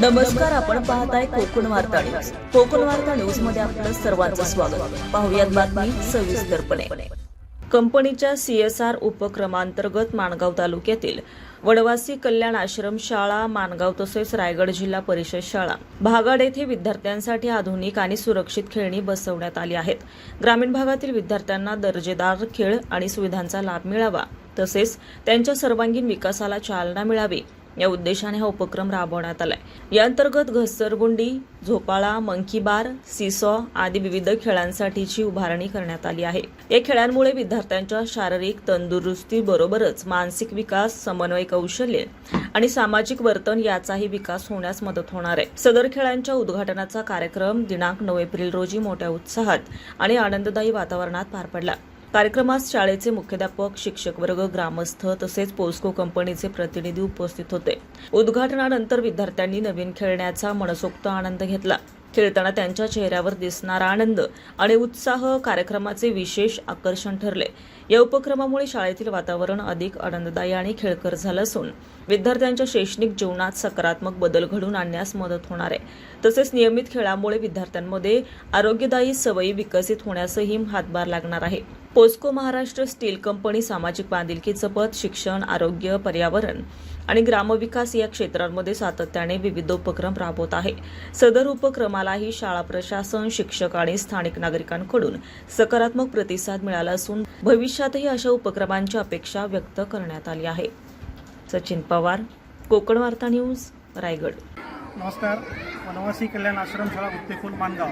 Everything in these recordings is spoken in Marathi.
नमस्कार, आपण पाहताय कोकण वार्ता न्यूज. कोकण वार्ता न्यूज मध्ये आपलं सर्वांचं स्वागत. पाहुयात बातमी सविस्तरपणे. कंपनीच्या CSR उपक्रमांतर्गत माणगाव तालुक्यातील वडवासी कल्याण आश्रम शाळा, माणगाव तसेच रायगड जिल्हा परिषद शाळा भागाड येथे विद्यार्थ्यांसाठी आधुनिक आणि सुरक्षित खेळणी बसवण्यात आली आहेत. ग्रामीण भागातील विद्यार्थ्यांना दर्जेदार खेळ आणि सुविधांचा लाभ मिळावा तसेच त्यांच्या सर्वांगीण विकासाला चालना मिळावी या उद्देशाने हा उपक्रम राबवण्यात आलाय. या अंतर्गत घसरगुंडी, झोपाळा, मंकी बार, सीसॉ आदी विविध खेळांसाठीची उभारणी करण्यात आली आहे. या खेळांमुळे विद्यार्थ्यांच्या शारीरिक तंदुरुस्ती बरोबरच मानसिक विकास, समन्वय कौशल्य आणि सामाजिक वर्तन याचाही विकास होण्यास मदत होणार आहे. सदर खेळांच्या उद्घाटनाचा कार्यक्रम दिनांक 9 एप्रिल रोजी मोठ्या उत्साहात आणि आनंददायी वातावरणात पार पडला. कार्यक्रमात शाळेचे मुख्याध्यापक, शिक्षक वर्ग, ग्रामस्थ तसेच पोस्को कंपनीचे प्रतिनिधी उपस्थित होते. उद्घाटनानंतर विद्यार्थ्यांनी नवीन खेळण्याचा मनसोक्त आनंद घेतला. खेळताना त्यांच्या चेहऱ्यावर दिसणारा आनंद आणि उत्साह कार्यक्रमाचे विशेष आकर्षण ठरले. या उपक्रमामुळे शाळेतील वातावरण अधिक आनंददायी आणि खेळकर झालं असून विद्यार्थ्यांच्या शैक्षणिक जीवनात सकारात्मक बदल घडवून आणण्यास मदत होणार आहे. तसेच नियमित खेळामुळे विद्यार्थ्यांमध्ये आरोग्यदायी सवयी विकसित होण्यासही हातभार लागणार आहे. पोस्को महाराष्ट्र स्टील कंपनी सामाजिक बांधिलकी जपत शिक्षण, आरोग्य, पर्यावरण आणि ग्रामविकास या क्षेत्रांमध्ये सातत्याने विविध उपक्रम राबवत आहे. सदर उपक्रमालाही शाळा प्रशासन, शिक्षक आणि स्थानिक नागरिकांकडून सकारात्मक प्रतिसाद मिळाला असून भविष्यातही अशा उपक्रमांची अपेक्षा व्यक्त करण्यात आली आहे. सचिन पवार, कोकण वार्ता न्यूज, रायगड. नमस्कार. वनवासी कल्याण आश्रम शाळा उत्तेफूल माणगाव.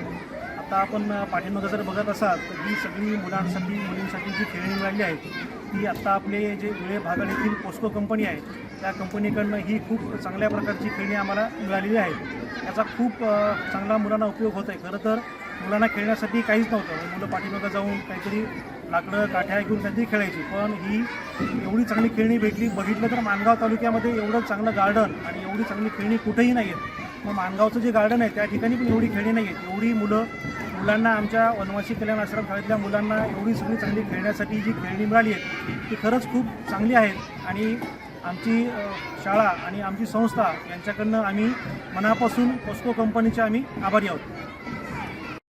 आता आपण पाठीमागं जर बघत असाल तर ही सगळी मुलांसाठी, मुलींसाठी जी खेळणी मिळाली आहेत ती आत्ता आपले जे वेळे भागाड येथील पोस्को कंपनी आहे त्या कंपनीकडनं ही खूप चांगल्या प्रकारची खेळणी आम्हाला मिळालेली आहेत. याचा खूप चांगला मुलांना उपयोग होत आहे. खरं तर मुलांना खेळण्यासाठी काहीच नव्हतं. मुलं पाठीमागं जाऊन काहीतरी लाकडं, काठ्या घेऊन काहीतरी खेळायची. पण ही एवढी चांगली खेळणी भेटली. बघितलं तर माणगाव तालुक्यामध्ये एवढं चांगलं गार्डन आणि एवढी चांगली खेळणी कुठेही नाही आहेत. मग माणगावचं जे गार्डन आहे त्या ठिकाणी पण एवढी खेळणी नाही आहेत. एवढी मुलांना आमच्या वनवासी कल्याण आश्रम शाळेतल्या मुलांना एवढी सगळी चांगली खेळण्यासाठी जी खेळणी मिळाली आहेत ती खरंच खूप चांगली आहेत आणि आमची शाळा आणि आमची संस्था यांच्याकडनं आम्ही मनापासून पोस्को कंपनीचे आम्ही आभारी आहोत.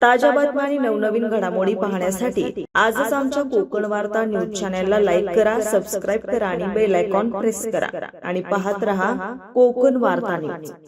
ताज्या बातम्या आणि नवनवीन घडामोडी पाहण्यासाठी आजच आमच्या कोकण वार्ता न्यूज चॅनलला लाईक करा, सबस्क्राईब करा आणि बेल आयकॉन प्रेस करा आणि पाहत रहा कोकण वार्ता न्यूज.